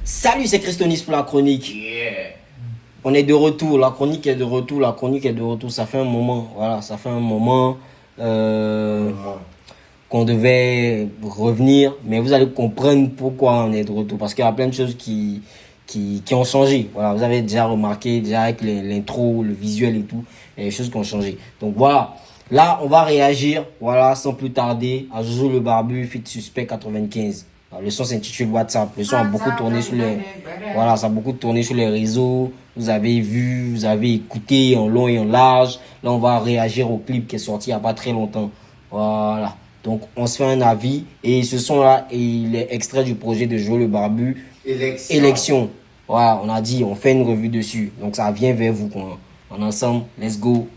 Salut, c'est Christonis pour la chronique. On est de retour, la chronique est de retour, ça fait un moment, qu'on devait revenir, mais vous allez comprendre pourquoi on est de retour, parce qu'il y a plein de choses qui ont changé. Voilà, vous avez déjà remarqué, déjà avec l'intro, le visuel et tout, il y a des choses qui ont changé. Donc voilà, là on va réagir, voilà, sans plus tarder, à Jojo le Barbu, feat. Suspect 95. Le son s'intitule WhatsApp. Le son a beaucoup tourné sur les, voilà, ça a beaucoup tourné sur les réseaux. Vous avez vu, vous avez écouté en long et en large. Là, on va réagir au clip qui est sorti il n'y a pas très longtemps. Voilà. Donc, on se fait un avis. Et ce son-là, il est extrait du projet de Jojo le Barbu. Élection. Voilà, on a dit, on fait une revue dessus. Donc, ça vient vers vous, quoi. En ensemble, let's go.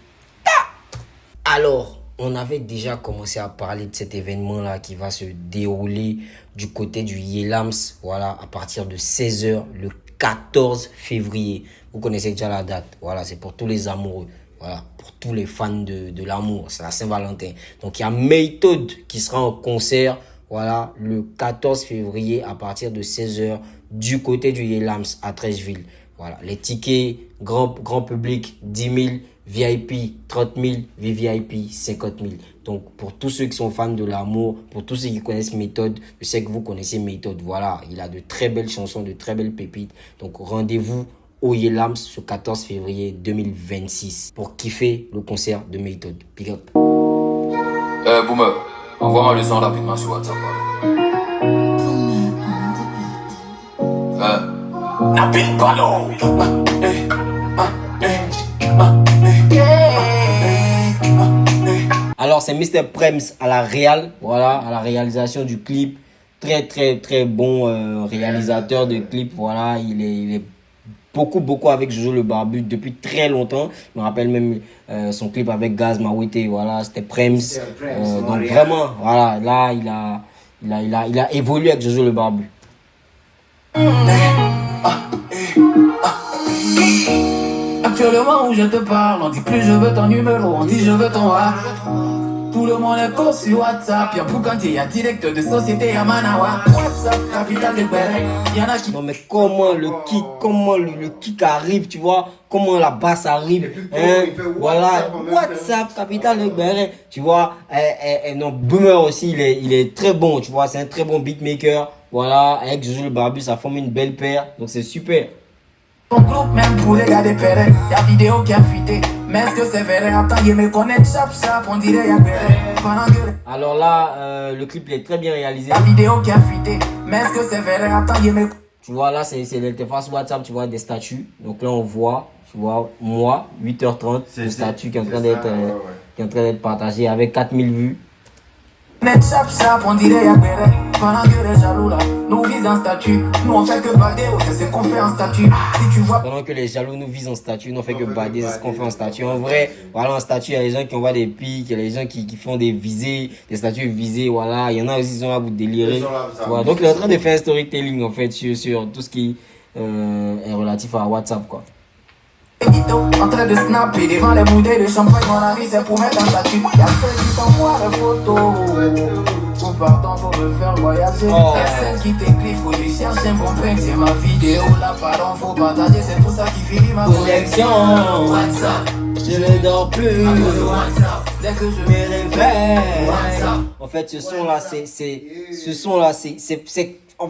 Alors, on avait déjà commencé à parler de cet événement-là qui va se dérouler du côté du Yelams, voilà, à partir de 16h le 14 février. Vous connaissez déjà la date, voilà, c'est pour tous les amoureux, voilà, pour tous les fans de l'amour, c'est la Saint-Valentin. Donc, il y a Méthode qui sera en concert, voilà, le 14 février à partir de 16h du côté du Yelams à Treichville. Voilà, les tickets, grand public, 10 000. VIP 30 000, VVIP 50 000. Donc, pour tous ceux qui sont fans de l'amour, pour tous ceux qui connaissent Méthode, je sais que vous connaissez Méthode. Voilà, il a de très belles chansons, de très belles pépites. Donc, rendez-vous au Yelams ce 14 février 2026 pour kiffer le concert de Méthode. Big up. Boomer, envoie-moi le son rapidement sur WhatsApp. Nabil Ballon. Alors, c'est Mr. Prems à la réal, voilà, à la réalisation du clip. Très bon réalisateur de clip, voilà. Il est beaucoup avec Jojo le Barbu depuis très longtemps. Je me rappelle même son clip avec Gaz Mawete, voilà, c'était Prems. Donc vraiment, voilà, là, il a évolué avec Jojo le Barbu. Actuellement où je te parle, on dit plus je veux ton numéro, on dit je veux ton A. Tout le monde est co sur WhatsApp, y'a Boukanti, y'a direct de société, y'a Manawa. WhatsApp, capitale de Béret, y'en a qui... Non mais comment le kick arrive, tu vois, comment la basse arrive, hein, voilà, WhatsApp, capitale de Béret, tu vois, non, Boomer aussi, il est très bon, tu vois, c'est un très bon beatmaker, voilà, avec Jojo le Barbu, ça forme une belle paire, donc c'est super. Ton groupe même pour les gars des pérés, y'a vidéo qui a fuité, mais est-ce que c'est vrai? Attends, il me connaît, chap, on dirait y'a Béret. Alors là, le clip il est très bien réalisé. La vidéo qui a fuité, mais est-ce que c'est vrai? Attends, il me... Tu vois, là, c'est l'interface WhatsApp, tu vois, des statuts. Donc là, on voit, tu vois, moi, 8h30, le statut qui est en train d'être partagé avec 4000 vues. Chap, on dirait y'a Béret. Pendant que les jaloux là, nous visent un statut. Nous on fait que bader, c'est ce qu'on fait en statut. Si tu vois. Pendant que les jaloux nous visent en statut, nous on fait que bader, c'est ce qu'on fait en statut. En vrai, voilà, en statut, il y a les gens qui envoient des pics, il y a les gens qui font des visées, des statuts visés, voilà. Il y en a aussi qui sont là pour délirer. Voilà. Donc il est en train de faire un storytelling en fait sur tout ce qui est relatif à WhatsApp, quoi. En train de snapper devant les bouteilles de champagne, mon ami, c'est pour mettre un statut. Y'a celle qui t'envoie les photos. Pour partant, faut me faire voyager. Y'a celle qui t'écrit, faut lui chercher un bon pain. C'est ma vidéo, là, pardon, faut partager. C'est pour ça qu'il finit ma connexion. WhatsApp, je ne dors plus. WhatsApp, dès que je me réveille. WhatsApp. En fait, ce son-là, en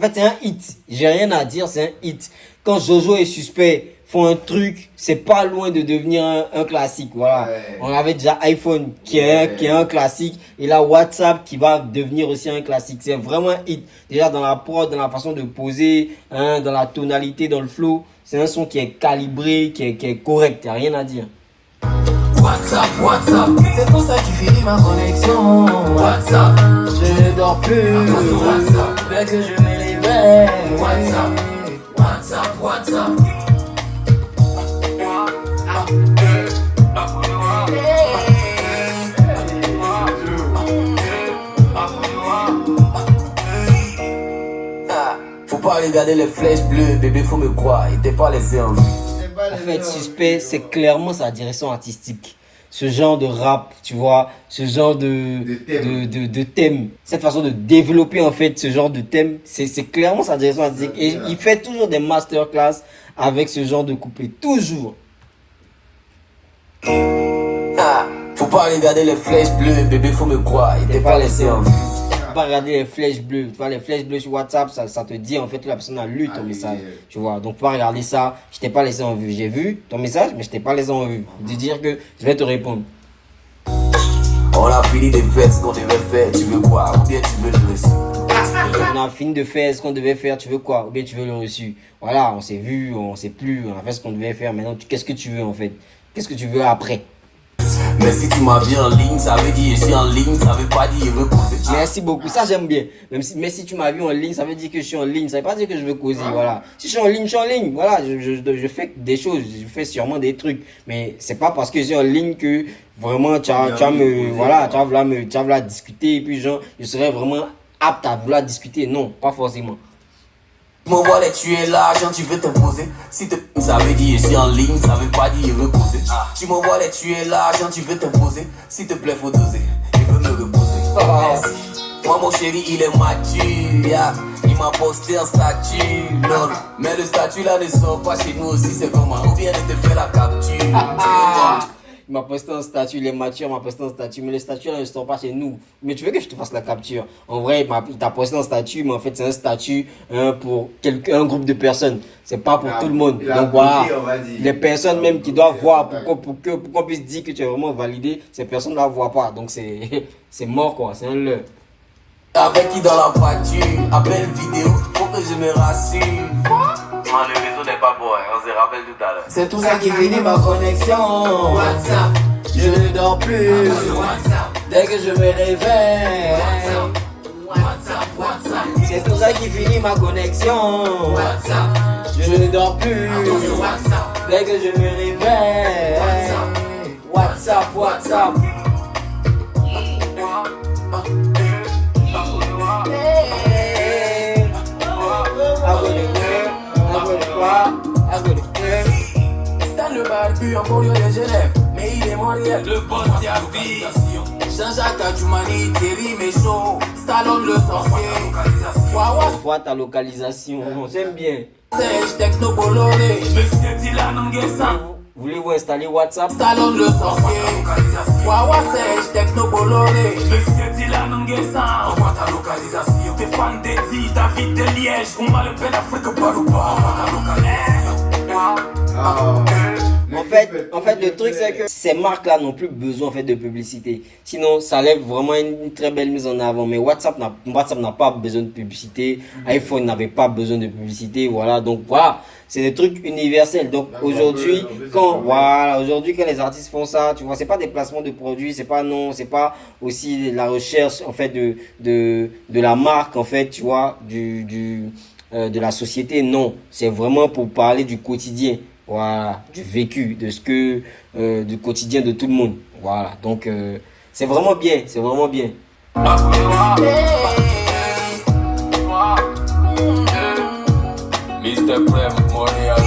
fait, c'est un hit. J'ai rien à dire, c'est un hit. Quand Jojo et Suspect font un truc, c'est pas loin de devenir un classique, voilà. Ouais. On avait déjà iPhone qui est un classique, et là WhatsApp qui va devenir aussi un classique. C'est vraiment un hit. Déjà dans la prod, dans la façon de poser, hein, dans la tonalité, dans le flow, c'est un son qui est calibré, qui est correct, y a rien à dire. WhatsApp, c'est pour ça qu'il finit ma connexion. WhatsApp, je ne dors plus. WhatsApp, dès que je me réveille. WhatsApp. Faut pas regarder les flèches bleues, bébé, faut me croire, il t'est pas laissé en vie. En fait, Suspect, c'est clairement sa direction artistique. Ce genre de rap, tu vois, ce genre de thème, cette façon de développer en fait ce genre de thème, c'est clairement sa direction artistique. Et il fait toujours des masterclass avec ce genre de couplet, toujours. Ah, faut pas regarder les flèches bleues, bébé, faut me croire, il t'est pas laissé en vue. Faut pas regarder les flèches bleues, tu vois, les flèches bleues sur WhatsApp, ça te dit en fait que la personne a lu ton message, tu vois. Donc, faut pas regarder ça, je t'ai pas laissé en vue. J'ai vu ton message, mais je t'ai pas laissé en vue. De dire que je vais te répondre. On a fini de faire ce qu'on devait faire, tu veux quoi, ou bien tu veux le reçu. On a fini de faire ce qu'on devait faire, tu veux quoi, ou bien tu veux le reçu. Voilà, on s'est vu, on s'est plus, on a fait ce qu'on devait faire. Maintenant, qu'est-ce que tu veux en fait? Qu'est-ce que tu veux après? Mais si tu m'as vu en ligne, ça veut dire je suis en ligne, ça veut pas dire je veux causer. Merci beaucoup, ça j'aime bien. Mais si tu m'as vu en ligne, ça veut dire que je suis en ligne, ça veut pas dire que je veux causer, voilà. Si je suis en ligne, je suis en ligne, voilà, je fais des choses, je fais sûrement des trucs. Mais c'est pas parce que je suis en ligne que vraiment tu vas vouloir discuter et puis genre, je serais vraiment apte à vouloir discuter. Non, pas forcément. Tu me vois les tuer l'argent, tu veux t'imposer. Si ça veut dire je suis en ligne, ça veut pas dire je veux causer. Tu me vois les tuer l'argent, tu veux t'imposer. S'il te plaît, faut doser. Il veut me reposer. Merci. Moi, mon chéri, il est mature. Yeah. Il m'a posté un statut. Lol. Mais le statut là ne sort pas chez nous aussi, c'est comment? Ou bien il te fait la capture. Il m'a posté un statut, il est mature, il m'a posté un statut, mais le statut là ne sort pas chez nous. Mais tu veux que je te fasse la capture? En vrai, il t'a posté un statut, mais en fait, c'est un statut pour un groupe de personnes. C'est pas pour tout le monde. Donc voilà, les personnes même qui doivent voir pour qu'on puisse dire que tu es vraiment validé, ces personnes ne la voient pas. Donc c'est mort quoi, c'est un leurre. Avec qui dans la voiture? Appel vidéo, faut que je me rassure. Ah, le réseau n'est pas bon, on se rappelle tout à l'heure. C'est tout ça qui finit ma connexion. WhatsApp, je ne dors plus. Dès que je me réveille. WhatsApp. C'est tout ça qui finit ma connexion. WhatsApp, je ne dors plus. Dès que je me réveille. WhatsApp. C'est dans le barbu en banlieue de Genève, mais il est Montréal. Le boss Yabi. Jean-Jacques Adjoumani, Terry Méchaud, Stallone le sorcier. Vois ta localisation, j'aime bien. Serge Techno Bolloré, Monsieur Dylan Nguessan. Voulez-vous installer WhatsApp? Stallone le sorcier. Serge Techno Bolloré, Monsieur Dylan Nguessan. Envoie ta localisation. Stéphane Dédi, David de Liège, on va le bel Afrique Barouba. En fait, le truc c'est que ces marques-là n'ont plus besoin en fait de publicité. Sinon, ça lève vraiment une très belle mise en avant. Mais WhatsApp n'a pas besoin de publicité. iPhone n'avait pas besoin de publicité. Voilà, donc voilà, c'est des trucs universels. Donc aujourd'hui, quand les artistes font ça, tu vois, c'est pas des placements de produits, c'est pas aussi la recherche en fait de la marque en fait, tu vois, de la société. Non, c'est vraiment pour parler du quotidien. Voilà, du vécu, du quotidien de tout le monde. Voilà, donc c'est vraiment bien, c'est vraiment bien. Mr. Prem Montréal.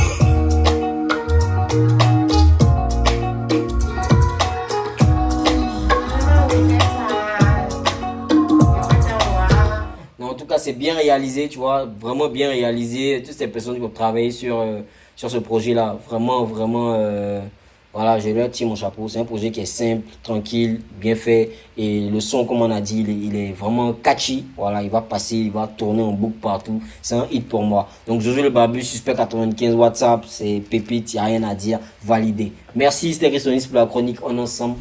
En tout cas, c'est bien réalisé, tu vois, vraiment bien réalisé. Toutes ces personnes qui ont travaillé sur ce projet-là, vraiment, voilà, je leur tire mon chapeau. C'est un projet qui est simple, tranquille, bien fait. Et le son, comme on a dit, il est vraiment catchy. Voilà, il va passer, il va tourner en boucle partout. C'est un hit pour moi. Donc, Jojo le Barbu, Suspect 95 WhatsApp, c'est pépite, il n'y a rien à dire, validé. Merci, c'était Christonis pour la chronique On Ensemble.